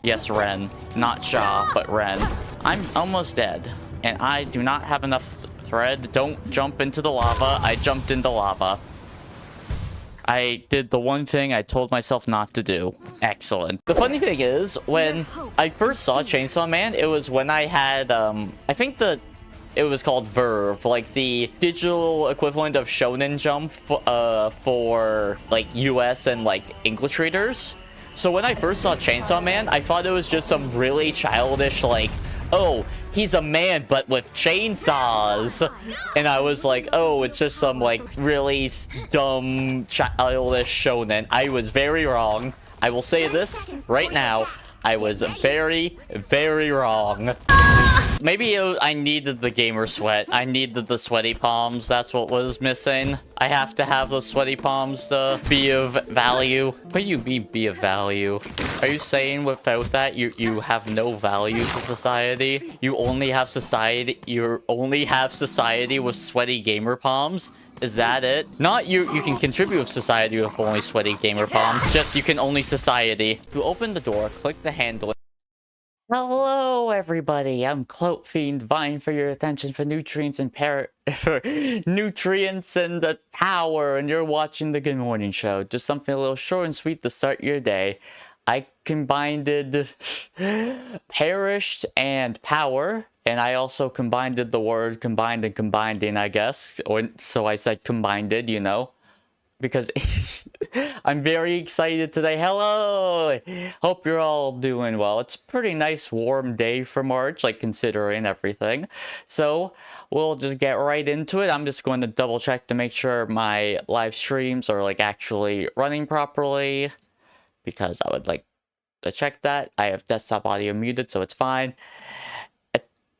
Yes, Ren. Not Sha, but Ren. I'm almost dead. And I do not have enough thread. Don't jump into the lava. I jumped into lava. I did the one thing I told myself not to do. Excellent. The funny thing is, when I first saw Chainsaw Man, it was when I had, I think it was called Verve, like the digital equivalent of Shonen Jump for like US and like English readers. So when I first saw Chainsaw Man, I thought it was just some really childish, like, oh, he's a man but with chainsaws. And I was like, oh, it's just some like really dumb childish shonen. I was very wrong. I will say this right now. I was very, very wrong. Maybe I needed the gamer sweat. I needed the sweaty palms. That's what was missing. I have to have the sweaty palms to be of value. What do you mean be of value? Are you saying without that you have no value to society? You only have society with sweaty gamer palms? Is that it? Not you can contribute to society with only sweaty gamer palms. Just you can only society. You open the door, click the handle. Hello, everybody. I'm Clout Fiend, vying for your attention for nutrients and nutrients and the power, and you're watching the Good Morning Show. Just something a little short and sweet to start your day. I combined perished and power, and I also combined the word combined and combining, I guess. So I said combined, you know, because I'm very excited today. Hello! Hope you're all doing well. It's a pretty nice warm day for March, like considering everything. So we'll just get right into it. I'm just going to double check to make sure my live streams are like actually running properly, because I would like to check that. I have desktop audio muted, so it's fine.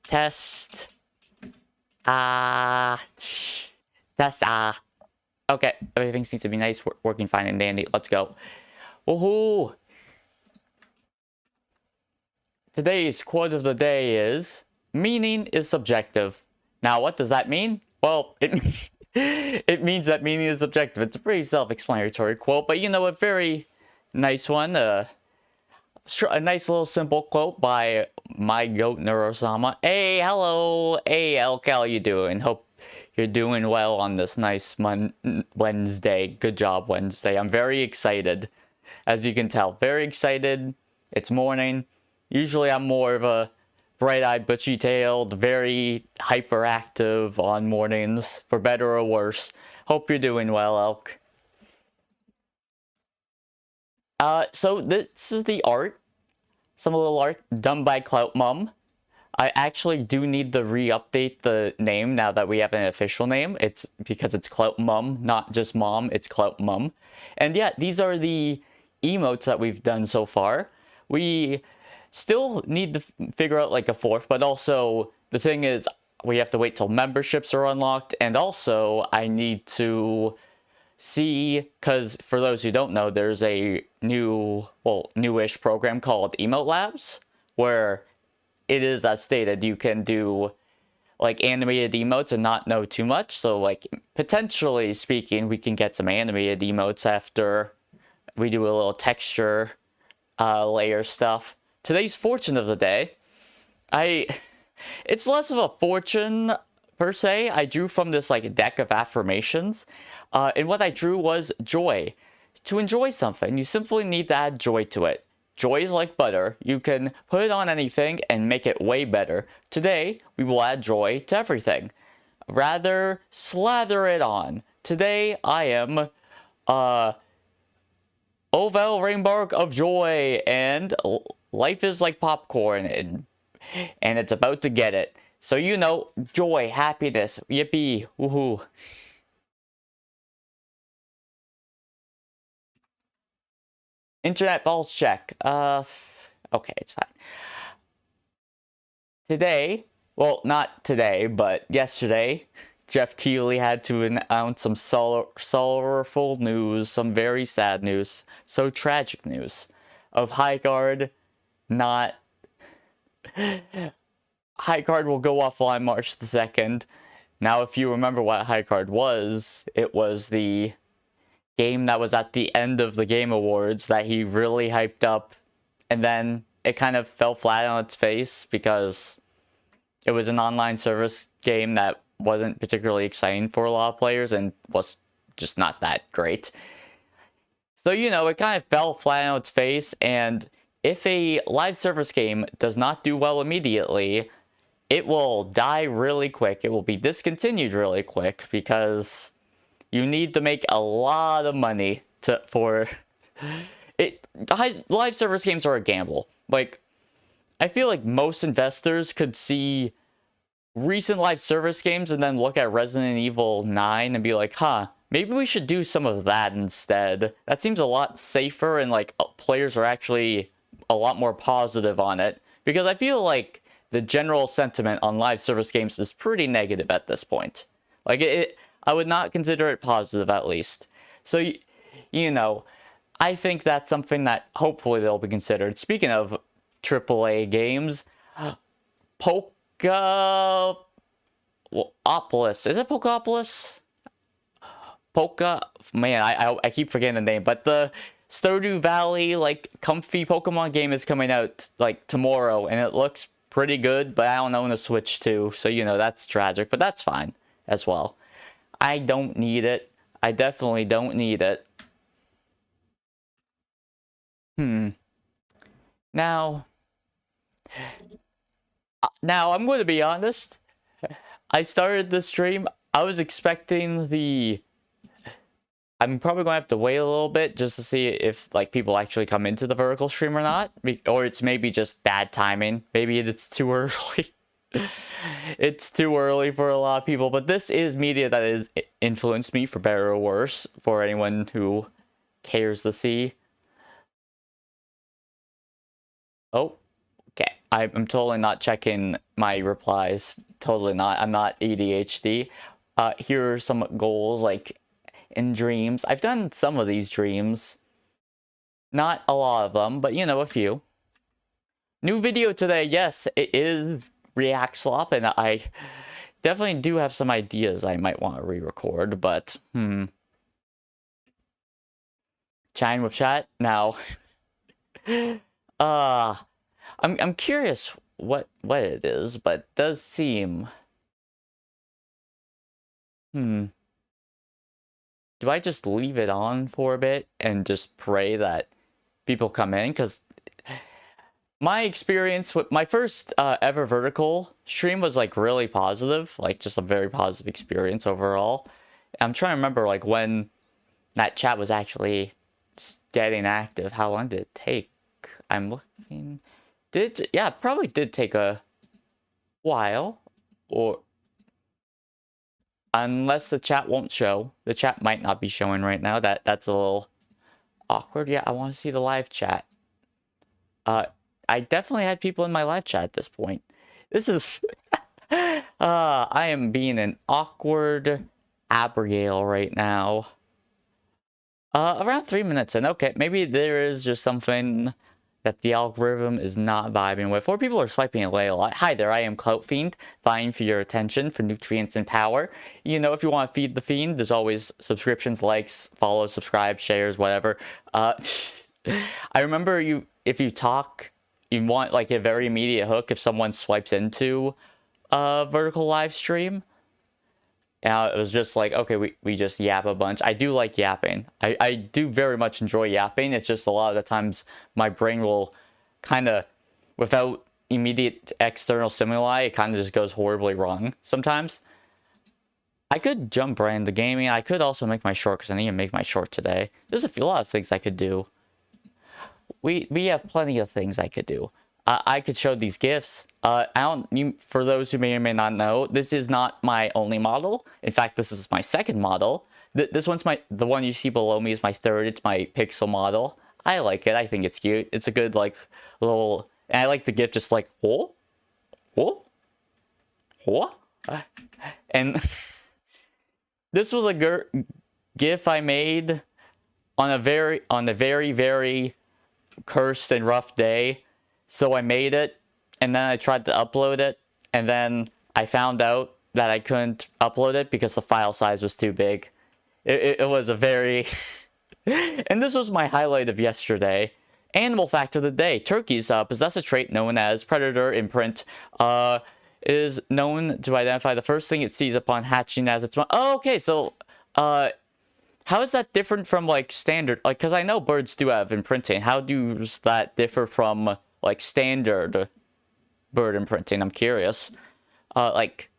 Test. Test. Okay, everything seems to be nice, working fine and dandy. Let's go. Woohoo! Today's quote of the day is, meaning is subjective. Now, what does that mean? Well, it means that meaning is subjective. It's a pretty self-explanatory quote, but you know, a very nice one. A nice little simple quote by my goat Neurosama. Hey, hello! Hey, Elk, how you doing? Hope you're doing well on this nice Wednesday. Good job, Wednesday. I'm very excited. As you can tell, very excited. It's morning. Usually I'm more of a bright-eyed, bushy-tailed, very hyperactive on mornings, for better or worse. Hope you're doing well, Elk. So this is the art. Some little art done by Clout Mum. I actually do need to re-update the name now that we have an official name. It's because it's Clout Mum, not just Mom, it's Clout Mum. And yeah, these are the emotes that we've done so far. We still need to figure out like a fourth, but also the thing is we have to wait till memberships are unlocked, and also I need to see, because for those who don't know, there's a newish program called Emote Labs, where it is, as stated, you can do like animated emotes and not know too much. So like, potentially speaking, we can get some animated emotes after we do a little texture layer stuff. Today's fortune of the day, it's less of a fortune per se. I drew from this like deck of affirmations, and what I drew was joy. To enjoy something, you simply need to add joy to it. Joy is like butter. You can put it on anything and make it way better. Today, we will add joy to everything. Rather, slather it on. Today, I am, Ovel Rainbark of Joy, and life is like popcorn, and it's about to get it. So, you know, joy, happiness, yippee, woohoo. Internet pulse check. Okay, it's fine. Today, well, not today, but yesterday, Jeff Keighley had to announce some sorrowful news, some very sad news, so tragic news, of High Guard not... High Guard will go offline March the 2nd. Now, if you remember what High Guard was, it was the game that was at the end of the Game Awards that he really hyped up, and then it kind of fell flat on its face because it was an online service game that wasn't particularly exciting for a lot of players and was just not that great. So, you know, it kind of fell flat on its face, and if a live service game does not do well immediately, it will die really quick. It will be discontinued really quick because you need to make a lot of money for it. Live service games are a gamble. Like, I feel like most investors could see recent live service games and then look at Resident Evil 9 and be like, huh, maybe we should do some of that instead. That seems a lot safer, and like players are actually a lot more positive on it. Because I feel like the general sentiment on live service games is pretty negative at this point. Like, I would not consider it positive, at least. So, you know, I think that's something that hopefully they'll be considered. Speaking of AAA games, Pokeopolis. Is it Pokeopolis? Man, I keep forgetting the name, but the Stardew Valley, like, comfy Pokemon game is coming out, like, tomorrow, and it looks pretty good, but I don't own a Switch too, so, you know, that's tragic, but that's fine as well. I don't need it. I definitely don't need it. Now, I'm going to be honest. I started the stream. I was expecting I'm probably going to have to wait a little bit just to see if, like, people actually come into the vertical stream or not. Or it's maybe just bad timing. Maybe it's too early. It's too early for a lot of people. But this is media that has influenced me, for better or worse, for anyone who cares to see. Oh, okay. I'm totally not checking my replies. Totally not. I'm not ADHD. Here are some goals, like, in dreams. I've done some of these dreams. Not a lot of them, but, you know, a few. New video today. Yes, it is React Slop, and I definitely do have some ideas I might want to re-record, but, Chatting with chat? Now, I'm curious what it is, but it does seem... Do I just leave it on for a bit and just pray that people come in? Because my experience with my first ever vertical stream was, like, really positive. Like, just a very positive experience overall. I'm trying to remember, like, when that chat was actually getting active. How long did it take? I'm looking... Yeah, it probably did take a while. Or... unless the chat won't show. The chat might not be showing right now. That's a little awkward. Yeah, I want to see the live chat. I definitely had people in my live chat at this point. This is... I am being an awkward Abigail right now. Around 3 minutes in. Okay, maybe there is just something that the algorithm is not vibing with, or people are swiping away a lot. Hi there, I am Clout Fiend, vying for your attention, for nutrients and power. You know, if you want to feed the fiend, there's always subscriptions, likes, follows, subscribe, shares, whatever. I remember if you talk, you want, like, a very immediate hook if someone swipes into a vertical live stream. It was just like, okay, we just yap a bunch. I do like yapping. I do very much enjoy yapping. It's just a lot of the times my brain will kind of, without immediate external stimuli, it kind of just goes horribly wrong sometimes. I could jump right into gaming. I could also make my short, because I need to make my short today. There's a lot of things I could do. We have plenty of things I could do. I could show these GIFs. For those who may or may not know, this is not my only model. In fact, this is my second model. This one's the one you see below me is my third. It's my pixel model. I like it. I think it's cute. It's a good, like, little... And I like the GIF just like, whoa? Whoa? Whoa? And this was a GIF I made on a very, very cursed and rough day. So I made it, and then I tried to upload it, and then I found out that I couldn't upload it because the file size was too big. It was a very... And this was my highlight of yesterday. Animal fact of the day. Turkeys possess a trait known as predator imprint. It is known to identify the first thing it sees upon hatching as its... Oh, okay, so... How is that different from, like, standard? Like, because I know birds do have imprinting. How does that differ from, like, standard bird imprinting? I'm curious. Like...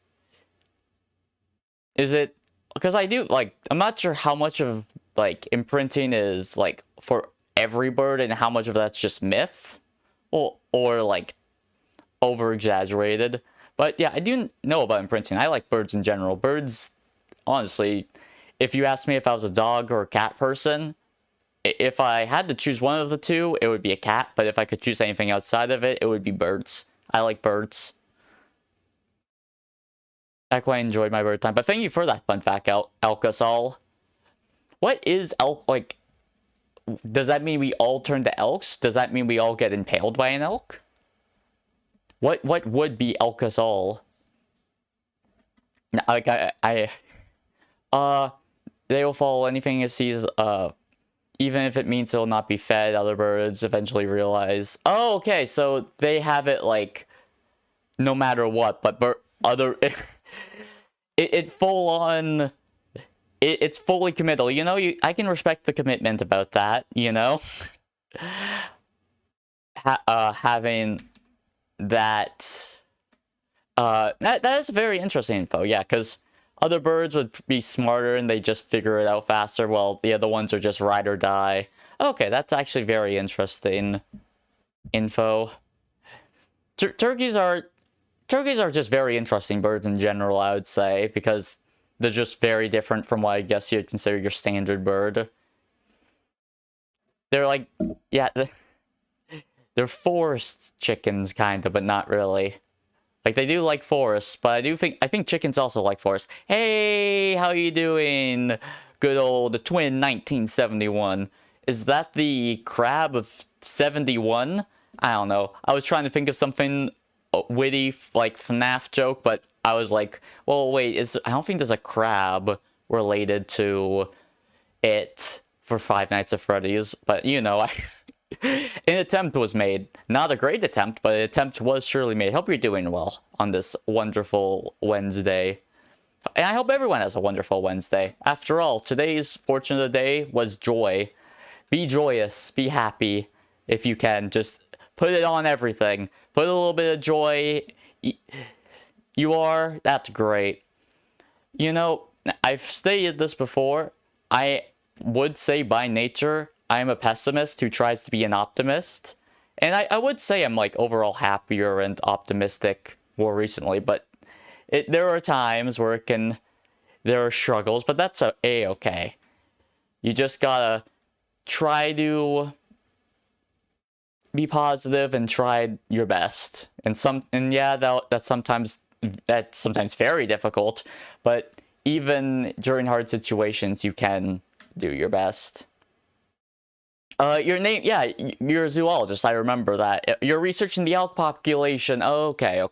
Is it... Because I do, like... I'm not sure how much of, like, imprinting is, like, for every bird and how much of that's just myth. Or like, over-exaggerated. But, yeah, I do know about imprinting. I like birds in general. Birds, honestly... If you asked me if I was a dog or a cat person, if I had to choose one of the two, it would be a cat. But if I could choose anything outside of it, it would be birds. I like birds. I quite enjoyed my bird time. But thank you for that fun fact, Alcasol. What is elk, like, does that mean we all turn to elks? Does that mean we all get impaled by an elk? What would be Alcasol? Like, they will follow anything it sees, even if it means it'll not be fed. Other birds eventually realize, oh, okay, so they have it, like, no matter what, but it full on, it's fully committal, you know, I can respect the commitment about that, you know? Having that, that is very interesting info, yeah, because other birds would be smarter and they just figure it out faster, while the other ones are just ride or die. Okay, that's actually very interesting info. Turkeys are just very interesting birds in general, I would say, because they're just very different from what I guess you'd consider your standard bird. They're like, yeah, they're forest chickens, kind of, but not really. Like, they do like forests, but I think chickens also like forests. Hey, how you doing? Good old twin 1971. Is that the crab of 71? I don't know. I was trying to think of something witty, like FNAF joke, but I was like, well, wait, I don't think there's a crab related to it for Five Nights at Freddy's, but, you know, an attempt was made. Not a great attempt, but an attempt was surely made. Hope you're doing well on this wonderful Wednesday. And I hope everyone has a wonderful Wednesday. After all, today's fortune of the day was joy. Be joyous. Be happy. If you can, just put it on everything. Put a little bit of joy. That's great. You know, I've stated this before. I would say by nature, I'm a pessimist who tries to be an optimist. And I would say I'm, like, overall happier and optimistic more recently, but there are times where there are struggles, but that's a-okay. You just gotta try to be positive and try your best. And yeah, that's sometimes very difficult, but even during hard situations, you can do your best. Your name, yeah, you're a zoologist, I remember that. You're researching the elk population. Okay.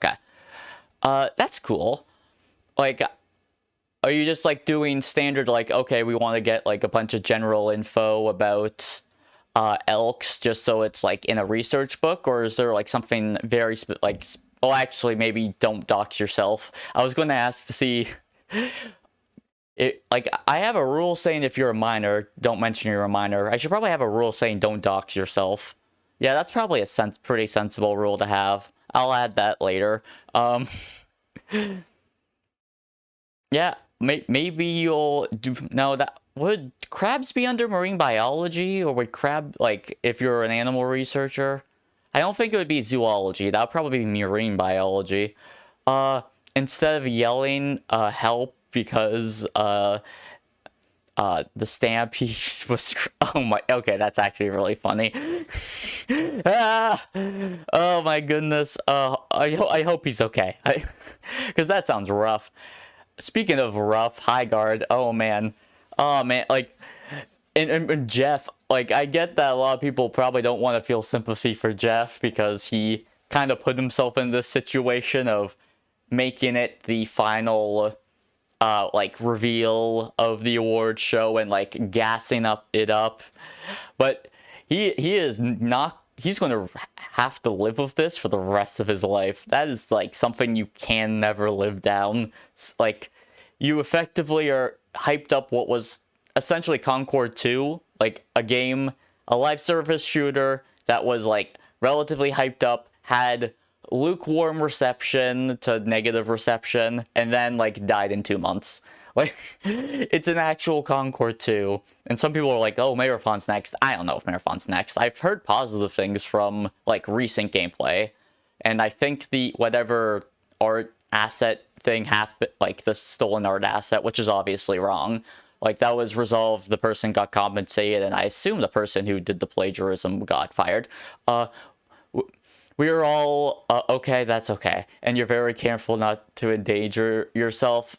That's cool. Like, are you just, like, doing standard, like, okay, we want to get, like, a bunch of general info about elks just so it's, like, in a research book? Or is there, like, something very, well, actually, maybe don't dox yourself. I was going to ask to see... Like, I have a rule saying if you're a minor, don't mention you're a minor. I should probably have a rule saying don't dox yourself. Yeah, that's probably a pretty sensible rule to have. I'll add that later. Yeah, maybe you'll do... No, would crabs be under marine biology? Or would like, if you're an animal researcher? I don't think it would be zoology. That would probably be marine biology. Instead of yelling, help, because the stampede was... Oh my... Okay, that's actually really funny. Oh my goodness. I hope he's okay. Because that sounds rough. Speaking of rough, High Guard. Oh man, like... And Jeff, like, I get that a lot of people probably don't want to feel sympathy for Jeff because he kind of put himself in this situation of making it the final... like, reveal of the award show and, like, gassing it up. But he is not. He's going to have to live with this for the rest of his life. That is like something you can never live down. Like, you effectively are hyped up what was essentially Concord 2, like a game, a live service shooter that was like relatively hyped up, had lukewarm reception to negative reception, and then like died in 2 months. Like, it's an actual Concord 2. And some people are like, oh, Marathon's next. I don't know if Marathon's next. I've heard positive things from, like, recent gameplay. And I think the whatever art asset thing happened, like, the stolen art asset, which is obviously wrong, like, that was resolved, the person got compensated, and I assume the person who did the plagiarism got fired. We're all, okay, that's okay. And you're very careful not to endanger yourself,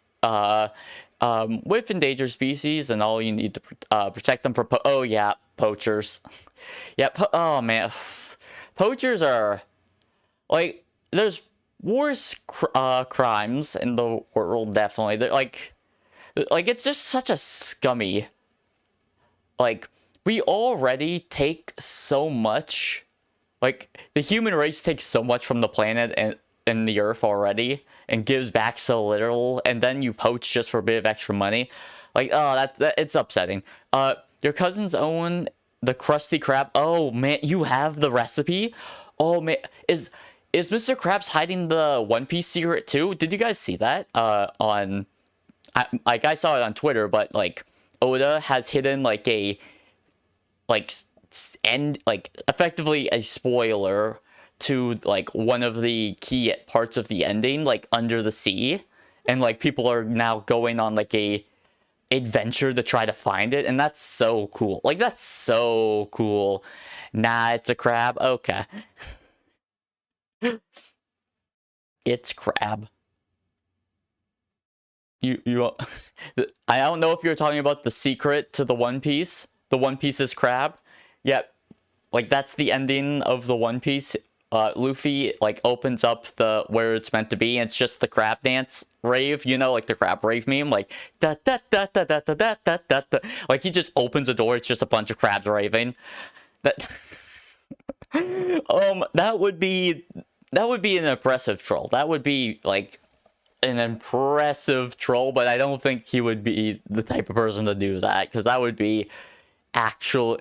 with endangered species, and all you need to protect them from oh yeah, poachers. Yeah, oh man, poachers are like, there's worse crimes in the world, definitely. They're like it's just such a scummy. Like, we already take so much. Like, the human race takes so much from the planet and the earth already, and gives back so little, and then you poach just for a bit of extra money. Like, oh, that it's upsetting. Your cousins own the Krusty Krab. Oh man, you have the recipe? Oh man, is Mr. Krabs hiding the One Piece secret too? Did you guys see that? I saw it on Twitter, but like, Oda has hidden like a, like, effectively a spoiler to like one of the key parts of the ending, like under the sea, and like people are now going on like a adventure to try to find it, and that's so cool. Like, that's so cool. Nah, it's a crab. Okay. It's crab. You I don't know if you're talking about the secret to the One Piece. The One Piece is crab. Yep. Like, that's the ending of the One Piece. Luffy, like, opens up the where it's meant to be, and it's just the crab dance rave, you know, like the crab rave meme, like, da da da da da da da da da da. Like, he just opens a door, it's just a bunch of crabs raving. That, that would be an impressive troll. That would be, like, an impressive troll, but I don't think he would be the type of person to do that, because that would be actually...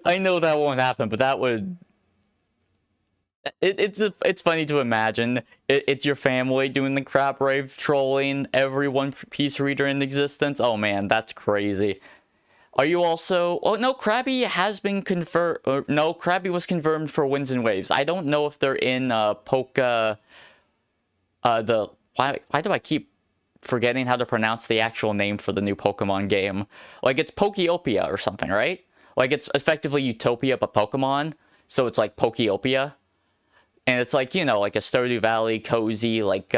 I know that won't happen, but that would... It's funny to imagine. It's your family doing the crab rave, trolling every One Piece reader in existence. Oh man, that's crazy. Are you also... Oh no, Krabby has been confirmed... No, Krabby was confirmed for Winds and Waves. I don't know if they're in Poka... Why do I keep forgetting how to pronounce the actual name for the new Pokemon game? Like, it's Pokeopia or something, right? Like, it's effectively Utopia, but Pokemon. So it's like Pokeopia. And it's like, you know, like a Stardew Valley, cozy, like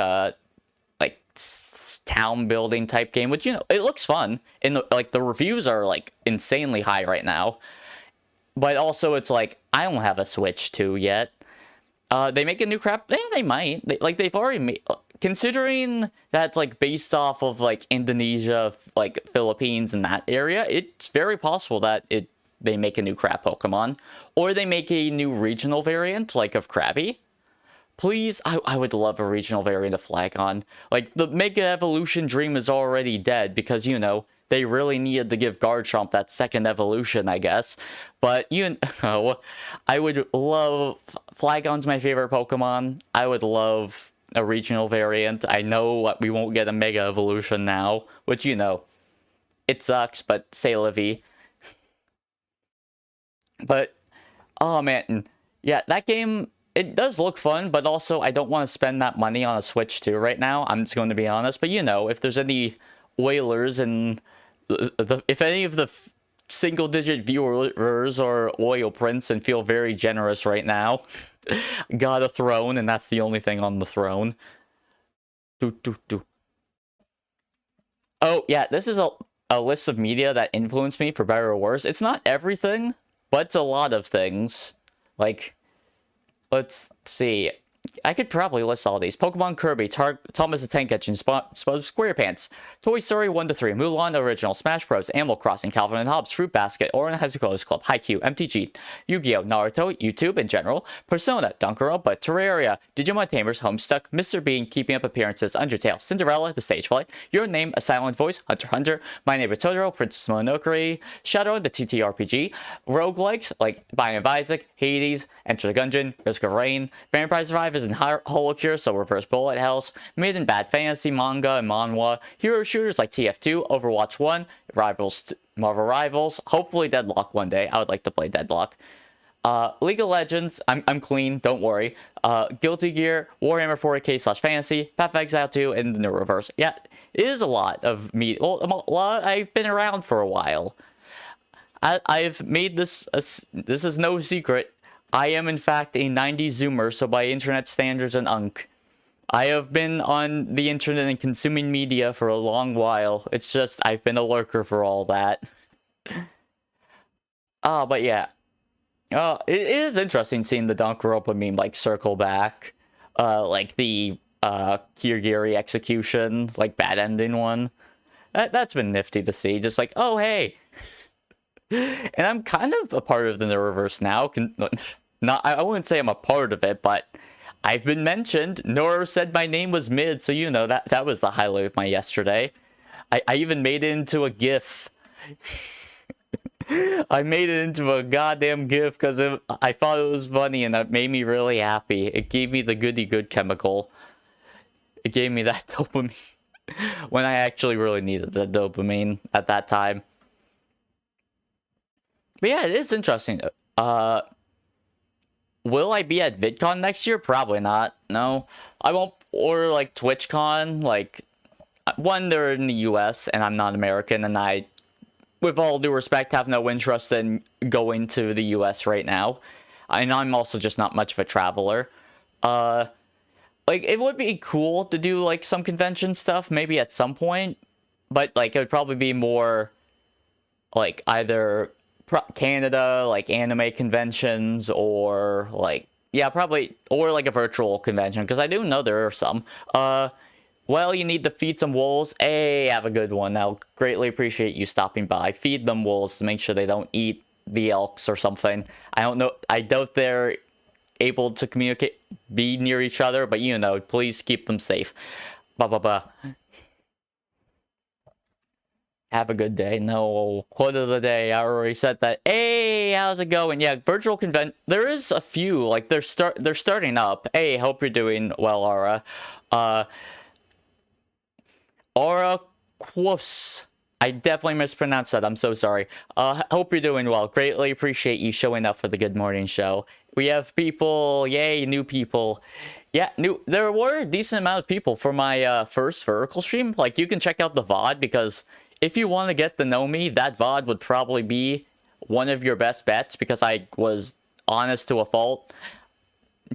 town building type game, which, you know, it looks fun. And, like, the reviews are, like, insanely high right now. But also, it's like, I don't have a Switch 2 yet. They make a new crap? Yeah, they might. They've already made... Considering that's, like, based off of, like, Indonesia, like, Philippines and that area, it's very possible that they make a new crab Pokemon. Or they make a new regional variant, like, of Krabby. Please, I would love a regional variant of Flagon. Like, the Mega Evolution dream is already dead because, you know, they really needed to give Garchomp that second evolution, I guess. But, you know, I would love... Flagon's my favorite Pokemon. I would love a regional variant. I know we won't get a Mega Evolution now, which, you know, it sucks, but c'est la vie. But, oh man, yeah, that game, it does look fun, but also I don't want to spend that money on a Switch 2 right now. I'm just going to be honest. But, you know, if there's any whalers and if any of the single-digit viewers are oil prints and feel very generous right now, got a throne, and that's the only thing on the throne. Oh, yeah, this is a list of media that influenced me for better or worse. It's not everything, but it's a lot of things. Like, let's see. I could probably list all these. Pokemon Kirby, Thomas the Tank Engine, SquarePants, Toy Story 1-3, Mulan Original, Smash Bros, Animal Crossing, Calvin and Hobbes, Fruit Basket, Orin High School Club, Haikyuu, MTG, Yu-Gi-Oh, Naruto, YouTube in general, Persona, Danganronpa, Terraria, Digimon Tamers, Homestuck, Mr. Bean, Keeping Up Appearances, Undertale, Cinderella, The Stage Play, Your Name, A Silent Voice, Hunter x Hunter, My Neighbor Totoro, Princess Mononoke, Shadow, the TTRPG, roguelikes like Binding of Isaac, Hades, Enter the Gungeon, Risk of Rain, Vampire Survivors and Holocure, so Reverse Bullet Hells, Mid and Bad Fantasy, manga and manhwa, hero shooters like TF2, Overwatch 1, Marvel Rivals, hopefully Deadlock one day. I would like to play Deadlock. League of Legends, I'm clean, don't worry. Guilty Gear, Warhammer 40k/fantasy, Path of Exile 2, and the reverse. Yeah, it is a lot of me. Well, I've been around for a while. I've made this, this is no secret. I am in fact a 90s Zoomer, so by internet standards and unk. I have been on the internet and consuming media for a long while. It's just, I've been a lurker for all that. But yeah. It is interesting seeing the Danganronpa meme, like, circle back. Like the, Kirigiri execution, like, bad ending one. That's been nifty to see. Just like, oh, hey. And I'm kind of a part of the reverse now. I wouldn't say I'm a part of it, but I've been mentioned. Nora said my name was Mid, so you know, that was the highlight of my yesterday. I even made it into a GIF. I made it into a goddamn GIF because I thought it was funny and it made me really happy. It gave me the goody good chemical. It gave me that dopamine when I actually really needed the dopamine at that time. But yeah, it is interesting. Will I be at VidCon next year? Probably not. No. I won't. Or like TwitchCon. Like, one, they're in the US and I'm not American, and I, with all due respect, have no interest in going to the US right now. And I'm also just not much of a traveler. Like, it would be cool to do, like, some convention stuff, maybe at some point. But, like, it would probably be more, like, either Canada, like, anime conventions, or, like, yeah, probably, or, like, a virtual convention, because I do know there are some. Well, you need to feed some wolves. Hey, have a good one. I'll greatly appreciate you stopping by. Feed them wolves to make sure they don't eat the elks or something. I don't know. I doubt they're able to communicate, be near each other, but you know, please keep them safe. Blah. Have a good day. No, quote of the day. I already said that. Hey, how's it going? Yeah, virtual convention. There is a few. Like, they're starting up. Hey, hope you're doing well, Aura. Aura Quos. I definitely mispronounced that. I'm so sorry. Hope you're doing well. Greatly appreciate you showing up for the Good Morning Show. We have people. Yay, new people. Yeah, there were a decent amount of people for my first vertical stream. Like, you can check out the VOD, because if you want to get to know me, that VOD would probably be one of your best bets, because I was honest to a fault.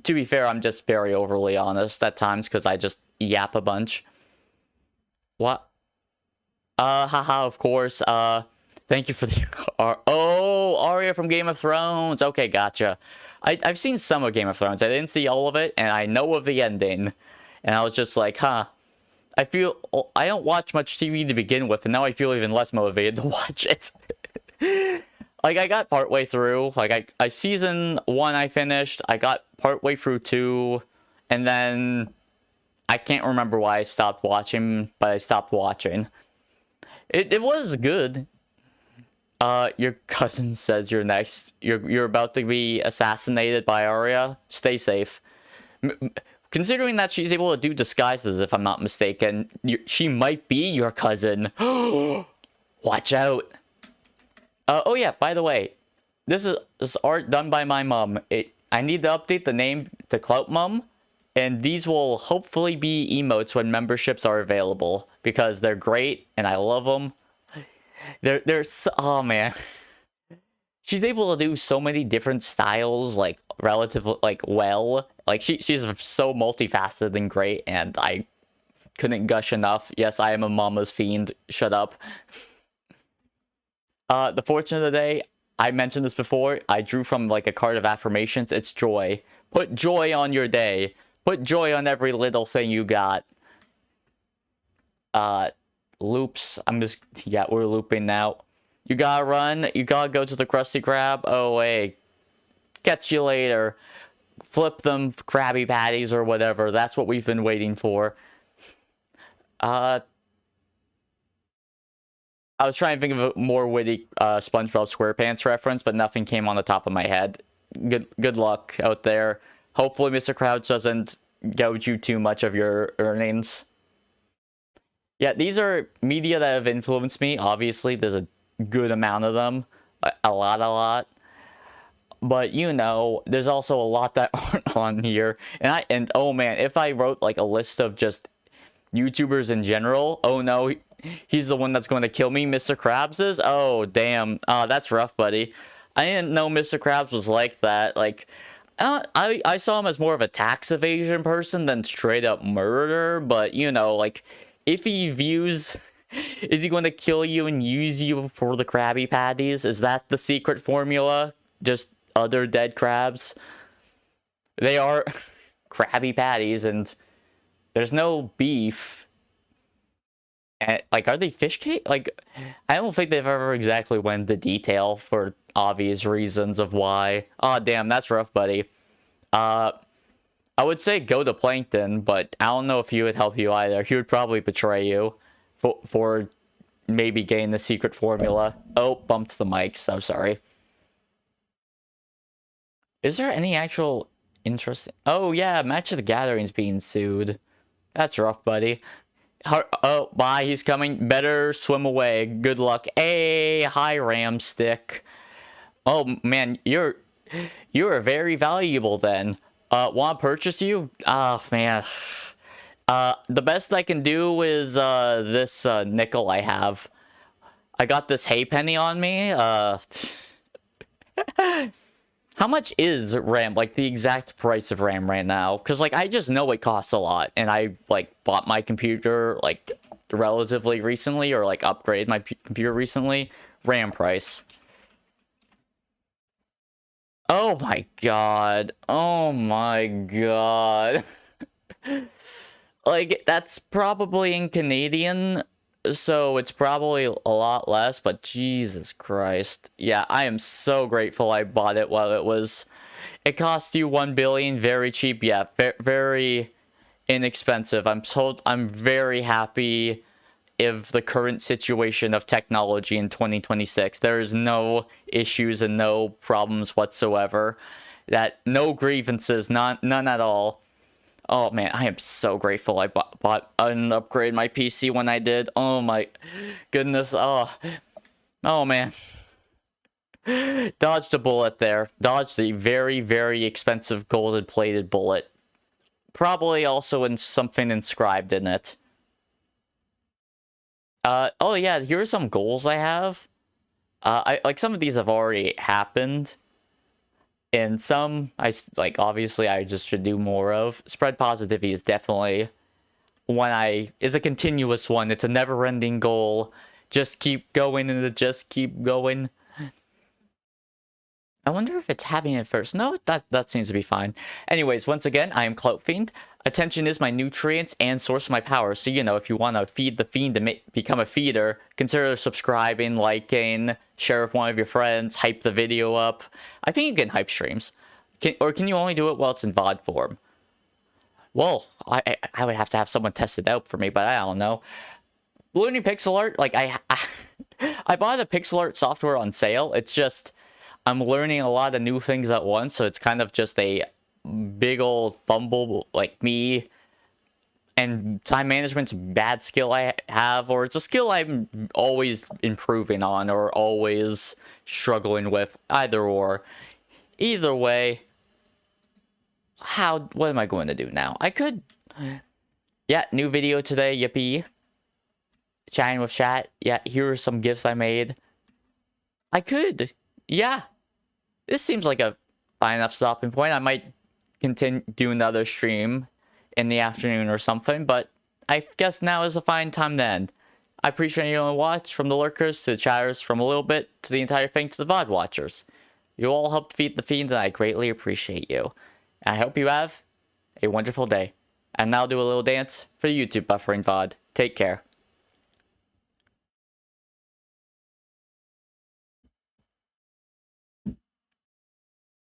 To be fair, I'm just very overly honest at times, because I just yap a bunch. What? Haha, of course. Thank you for the... oh, Arya from Game of Thrones. Okay, gotcha. I've seen some of Game of Thrones. I didn't see all of it, and I know of the ending. And I was just like, huh. I don't watch much TV to begin with, and now I feel even less motivated to watch it. Like, I got partway through. Like, I season 1 I finished. I got partway through 2, and then I can't remember why I stopped watching, but I stopped watching. It was good. Your cousin says you're next. You're about to be assassinated by Arya. Stay safe. Considering that she's able to do disguises, if I'm not mistaken, she might be your cousin. Watch out. Oh yeah, by the way, this is art done by my mom. I need to update the name to Clout Mum, and these will hopefully be emotes when memberships are available, because they're great and I love them. They're so, oh man. She's able to do so many different styles, like, relatively, like, well. Like, she's so multifaceted and great, and I couldn't gush enough. Yes, I am a mama's fiend. Shut up. The fortune of the day, I mentioned this before. I drew from, like, a card of affirmations. It's joy. Put joy on your day. Put joy on every little thing you got. Loops. Yeah, we're looping now. You gotta run. You gotta go to the Krusty Krab. Oh, wait. Catch you later. Flip them Krabby Patties or whatever. That's what we've been waiting for. I was trying to think of a more witty SpongeBob SquarePants reference, but nothing came on the top of my head. Good luck out there. Hopefully Mr. Krabs doesn't gouge you too much of your earnings. Yeah, these are media that have influenced me. Obviously, there's a good amount of them. A lot. But, you know, there's also a lot that aren't on here. And oh man, if I wrote, like, a list of just YouTubers in general, oh no, he's the one that's going to kill me, Mr. Krabs is? Oh, damn. Oh, that's rough, buddy. I didn't know Mr. Krabs was like that. Like, I saw him as more of a tax evasion person than straight up murder, but, you know, like, if he views... Is he going to kill you and use you for the Krabby Patties? Is that the secret formula? Just other dead crabs? They are Krabby Patties, and there's no beef. And, like, are they fish cake? Like, I don't think they've ever exactly went into detail for obvious reasons of why. Oh, damn, that's rough, buddy. I would say go to Plankton, but I don't know if he would help you either. He would probably betray you for maybe getting the secret formula. Oh, bumped the mic, so sorry. Is there any actual interest? Oh, yeah, Match of the Gathering's being sued. That's rough, buddy. Oh, bye, he's coming. Better swim away. Good luck. Hey, hi, Ramstick. Oh, man, you're very valuable then. Want to purchase you? Oh, man. The best I can do is, this, nickel I have. I got this hay penny on me, How much is RAM, like, the exact price of RAM right now? Because, like, I just know it costs a lot, and I, like, bought my computer, like, relatively recently, or, like, upgraded my computer recently. RAM price. Oh my god. Oh my god. Like, that's probably in Canadian, so it's probably a lot less, but Jesus Christ. Yeah, I am so grateful I bought it while it cost you 1 billion, very cheap. Yeah, very inexpensive. I'm very happy of the current situation of technology in 2026. There is no issues and no problems whatsoever. No grievances, none at all. Oh man, I am so grateful I bought and upgraded my PC when I did. Oh my goodness. Oh man. Dodged a bullet there. Dodged a very, very expensive golden plated bullet. Probably also in something inscribed in it. Oh yeah, here are some goals I have. Like some of these have already happened. And some, obviously I just should do more of. Spread positivity is definitely is a continuous one. It's a never-ending goal. Just keep going and just keep going. I wonder if it's having it first. No, that seems to be fine. Anyways, once again, I am Clout Fiend. Attention is my nutrients and source of my power. So, you know, if you want to feed the fiend to become a feeder, consider subscribing, liking, share with one of your friends, hype the video up. I think you can hype streams. Can you only do it while it's in VOD form? Well, I would have to have someone test it out for me, but I don't know. Learning pixel art, like, I bought the pixel art software on sale. It's just, I'm learning a lot of new things at once, so it's kind of just a big old fumble, like me, and time management's a bad skill I have, or it's a skill I'm always improving on, or always struggling with, either or. Either way, what am I going to do now? I could, yeah, new video today, yippee. Chatting with chat, yeah, here are some gifts I made. I could, yeah. This seems like a fine enough stopping point. I might do another stream in the afternoon or something, but I guess now is a fine time to end. I appreciate you on watch, from the lurkers to the chatters, from a little bit to the entire thing to the VOD watchers. You all helped feed the fiends, and I greatly appreciate you. I hope you have a wonderful day. And now do a little dance for the YouTube buffering VOD. Take care.